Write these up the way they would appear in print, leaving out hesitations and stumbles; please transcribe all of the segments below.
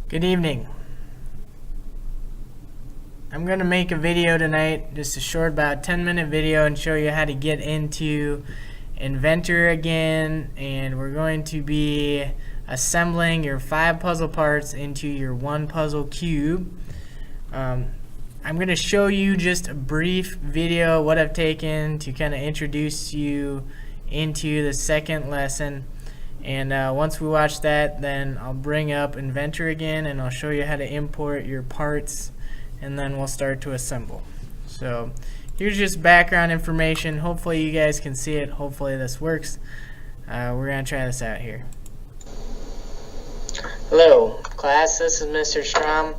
Good evening. I'm going to make a video tonight, just a short, about 10-minute video, and show you how to get into Inventor again. And we're going to be assembling your 5 puzzle parts into your 1 puzzle cube. I'm going to show you just a brief video, what I've taken to kind of introduce you into the second lesson. And once we watch that, then I'll bring up Inventor again and I'll show you how to import your parts, and then we'll start to assemble. So here's just background information. Hopefully you guys can see it. Hopefully this works. We're going to try this out here. Hello class, this is Mr. Strom.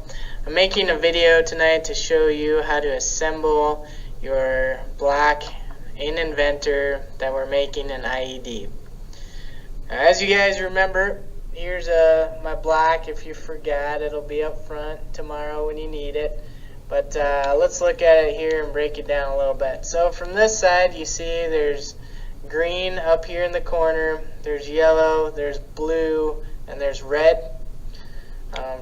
I'm making a video tonight to show you how to assemble your block in Inventor that we're making in IED. As you guys remember, here's my block. If you forgot, it'll be up front tomorrow when you need it. But let's look at it here and break it down a little bit. So from this side, you see there's green up here in the corner, there's yellow, there's blue, and there's red.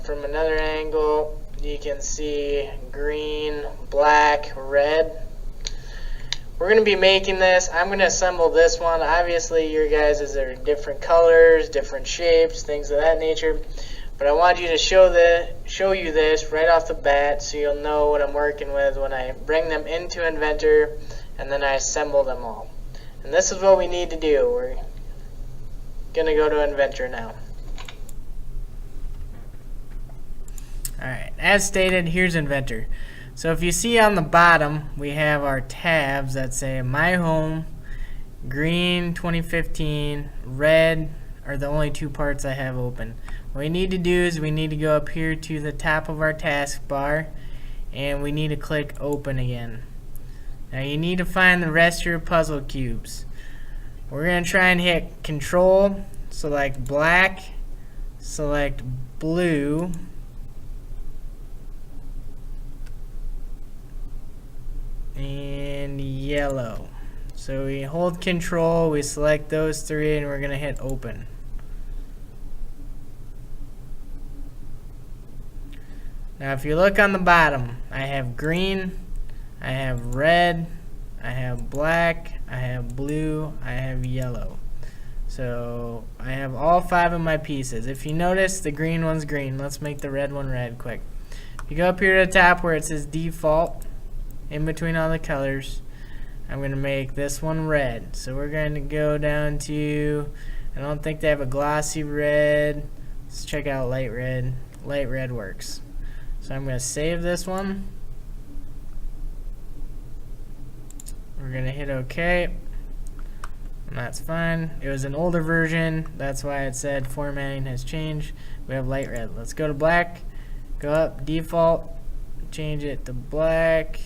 From another angle, you can see green, black, red. We're going to be making this. I'm going to assemble this one. Obviously, your guys' are different colors, different shapes, things of that nature. But I want you to show you this right off the bat so you'll know what I'm working with when I bring them into Inventor and then I assemble them all. And this is what we need to do. We're going to go to Inventor now. Alright, as stated, here's Inventor. So if you see on the bottom, we have our tabs that say My Home, green 2015, red are the only 2 parts I have open. What we need to do is we need to go up here to the top of our taskbar and we need to click Open again. Now you need to find the rest of your puzzle cubes. We're going to try and hit Control, select black, select blue, and yellow. So we hold Control, we select those 3, and we're going to hit Open. Now if you look on the bottom, I have green, I have red, I have black, I have blue, I have yellow. So I have all 5 of my pieces. If you notice, the green one's green. Let's make the red one red quick. If you go up here to the top where it says Default, in between all the colors, I'm going to make this one red. So we're going to go down to, I don't think they have a glossy red. Let's check out light red. Light red works. So I'm going to save this one. We're going to hit OK. And that's fine. It was an older version. That's why it said formatting has changed. We have light red. Let's go to black. Go up, default. Change it to black.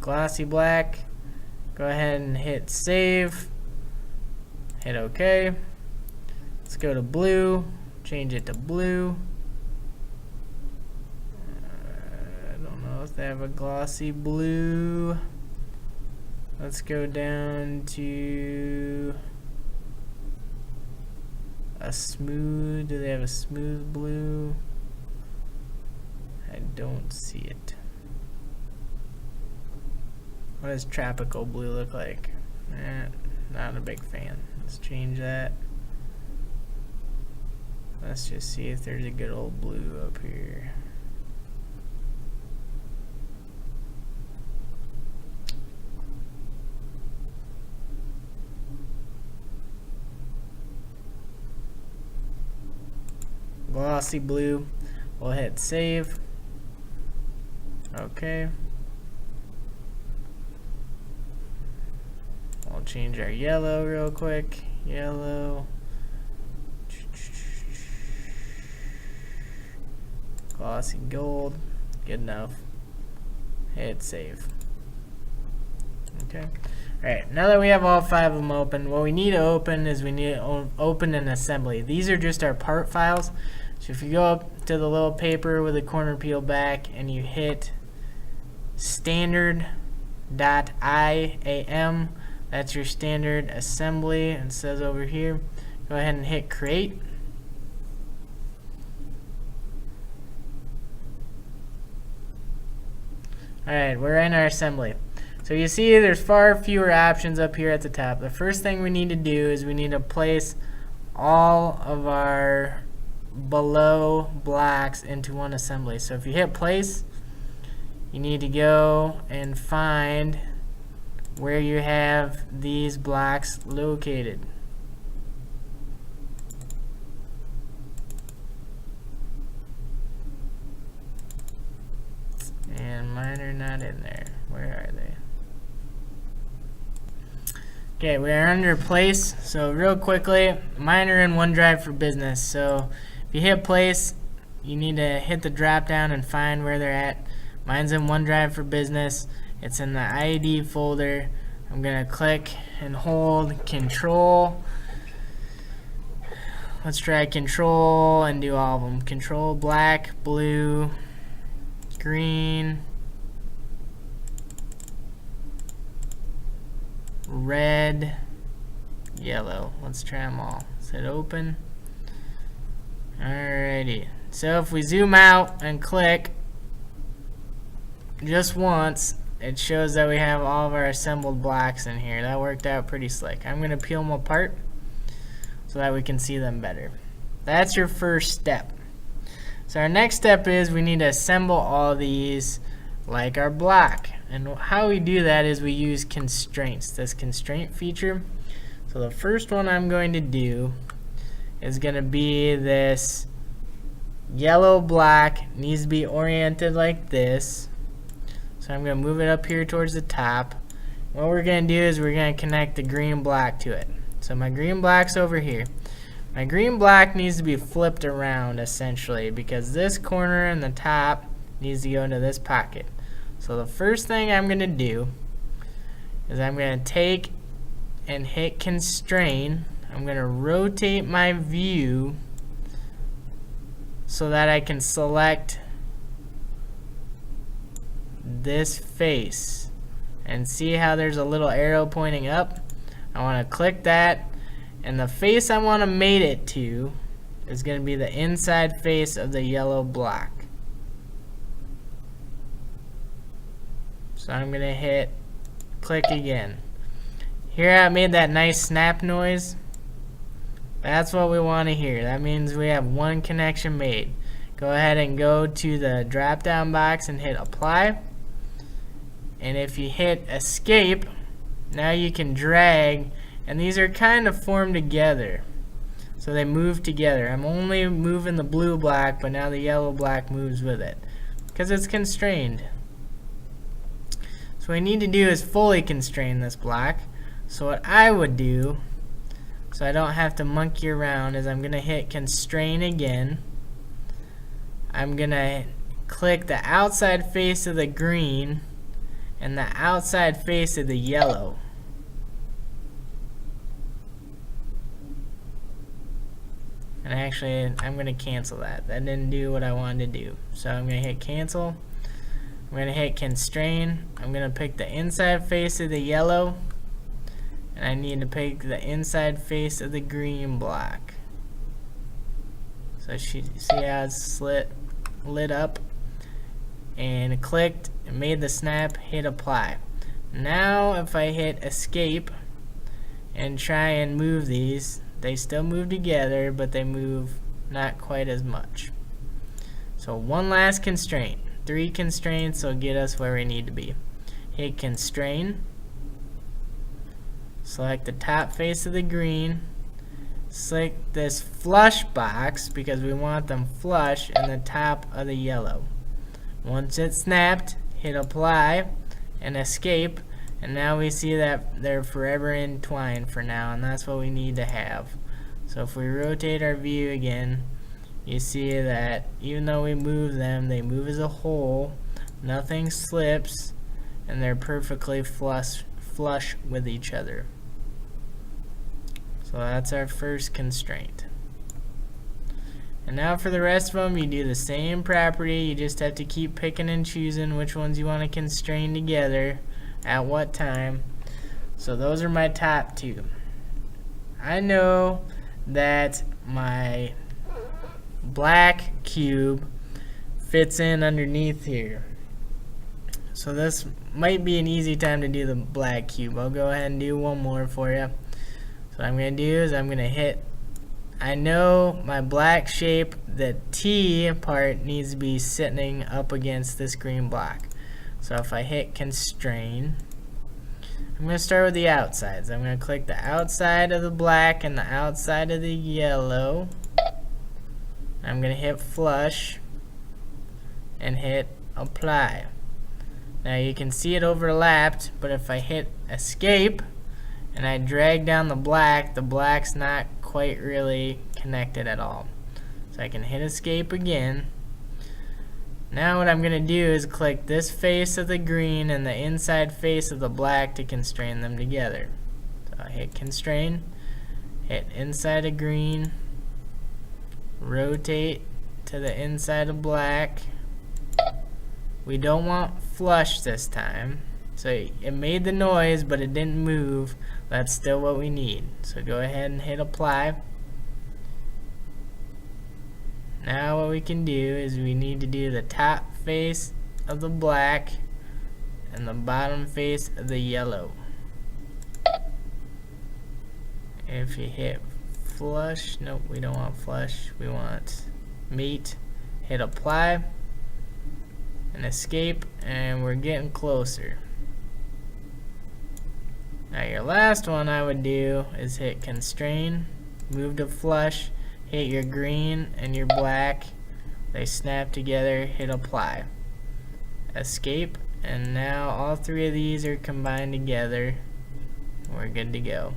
Glossy black. Go ahead and hit save. Hit OK. Let's go to blue. Change it to blue. I don't know if they have a glossy blue. Let's go down to a smooth. Do they have a smooth blue? I don't see it. What does tropical blue look like? Not a big fan. Let's change that. Let's just see if there's a good old blue up here. Glossy blue. We'll hit save. Okay. We'll change our yellow real quick. Yellow. Glossy gold. Good enough. Hit save. Okay. Alright, now that we have all 5 of them open, what we need to open is we need to open an assembly. These are just our part files. So if you go up to the little paper with the corner peeled back and you hit standard.iam, that's your standard assembly. It says over here, go ahead and hit create. Alright, we're in our assembly. So you see there's far fewer options up here at the top. The first thing we need to do is we need to place all of our below blocks into one assembly. So if you hit place, you need to go and find where you have these blocks located. And mine are not in there. Where are they? Okay, we are under place. So real quickly, mine are in OneDrive for Business. So if you hit place, you need to hit the drop down and find where they're at. Mine's in OneDrive for Business. It's in the IED folder. I'm gonna click and hold Control. Let's try Control and do all of them. Control black, blue, green, red, yellow. Let's try them all. Hit open. Alrighty. So if we zoom out and click just once, it shows that we have all of our assembled blocks in here. That worked out pretty slick. I'm going to peel them apart so that we can see them better. That's your first step. So our next step is we need to assemble all these like our block. And how we do that is we use constraints, this constraint feature. So the first one I'm going to do is going to be this yellow block. Needs to be oriented like this. So I'm going to move it up here towards the top. What we're going to do is we're going to connect the green block to it. So my green block's over here. My green block needs to be flipped around essentially because this corner and the top needs to go into this pocket. So the first thing I'm going to do is I'm going to take and hit constrain. I'm going to rotate my view so that I can select this face and see how there's a little arrow pointing up. I want to click that, and the face I want to mate it to is going to be the inside face of the yellow block. So I'm going to hit click again. Here I made that nice snap noise. That's what we want to hear. That means we have one connection made. Go ahead and go to the drop down box and hit apply. And if you hit escape, now you can drag, and these are kind of formed together. So they move together. I'm only moving the blue block, but now the yellow block moves with it because it's constrained. So what we need to do is fully constrain this block. So what I would do, so I don't have to monkey around, is I'm going to hit constrain again. I'm going to click the outside face of the green and the outside face of the yellow. And actually, I'm going to cancel that. That didn't do what I wanted to do. So I'm going to hit cancel. I'm going to hit constrain. I'm going to pick the inside face of the yellow. And I need to pick the inside face of the green block. So see how it's lit up? And clicked and made the snap, hit apply. Now if I hit escape and try and move these, they still move together, but they move not quite as much. So one last constraint. 3 constraints will get us where we need to be. Hit constrain. Select the top face of the green. Select this flush box because we want them flush in the top of the yellow. Once it's snapped, hit apply and escape, and now we see that they're forever entwined for now, and that's what we need to have. So if we rotate our view again, you see that even though we move them, they move as a whole, nothing slips, and they're perfectly flush with each other. So that's our first constraint. And now for the rest of them, you do the same property. You just have to keep picking and choosing which ones you want to constrain together at what time. So those are my top 2. I know that my black cube fits in underneath here. So this might be an easy time to do the black cube. I'll go ahead and do one more for you. So what I'm going to do is I'm going to hit, I know my black shape, the T part needs to be sitting up against this green block. So if I hit constrain, I'm going to start with the outsides. I'm going to click the outside of the black and the outside of the yellow. I'm going to hit flush and hit apply. Now you can see it overlapped, but if I hit escape and I drag down the black's not quite really connected at all. So I can hit escape again. Now what I'm going to do is click this face of the green and the inside face of the black to constrain them together. So I hit constrain, hit inside of green, rotate to the inside of black. We don't want flush this time. So it made the noise, but it didn't move. That's still what we need. So go ahead and hit apply. Now what we can do is we need to do the top face of the black and the bottom face of the yellow. If you hit flush, nope, we don't want flush. We want meet. Hit apply and escape, and we're getting closer. Now your last one I would do is hit constrain, move to flush, hit your green and your black, they snap together, hit apply, escape, and now all three of these are combined together. We're good to go.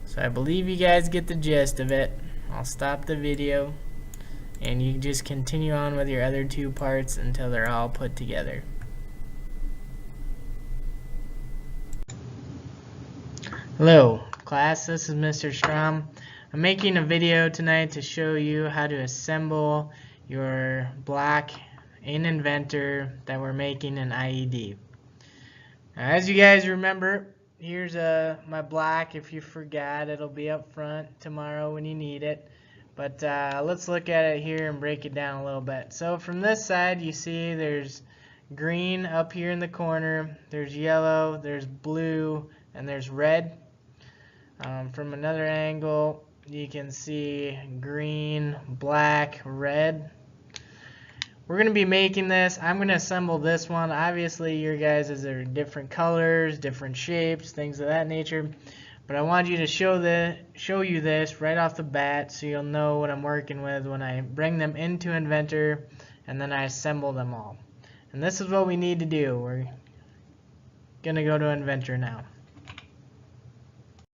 So I believe you guys get the gist of it. I'll stop the video and you just continue on with your other two parts until they're all put together. Hello class, this is Mr. Strom. I'm making a video tonight to show you how to assemble your block in Inventor that we're making in IED. Now, as you guys remember, here's my block. If you forgot, it'll be up front tomorrow when you need it. But let's look at it here and break it down a little bit. So from this side, you see there's green up here in the corner, there's yellow, there's blue, and there's red. From another angle, you can see green, black, red. We're going to be making this. I'm going to assemble this one. Obviously, your guys' are different colors, different shapes, things of that nature. But I want you to show you this right off the bat so you'll know what I'm working with when I bring them into Inventor and then I assemble them all. And this is what we need to do. We're going to go to Inventor now.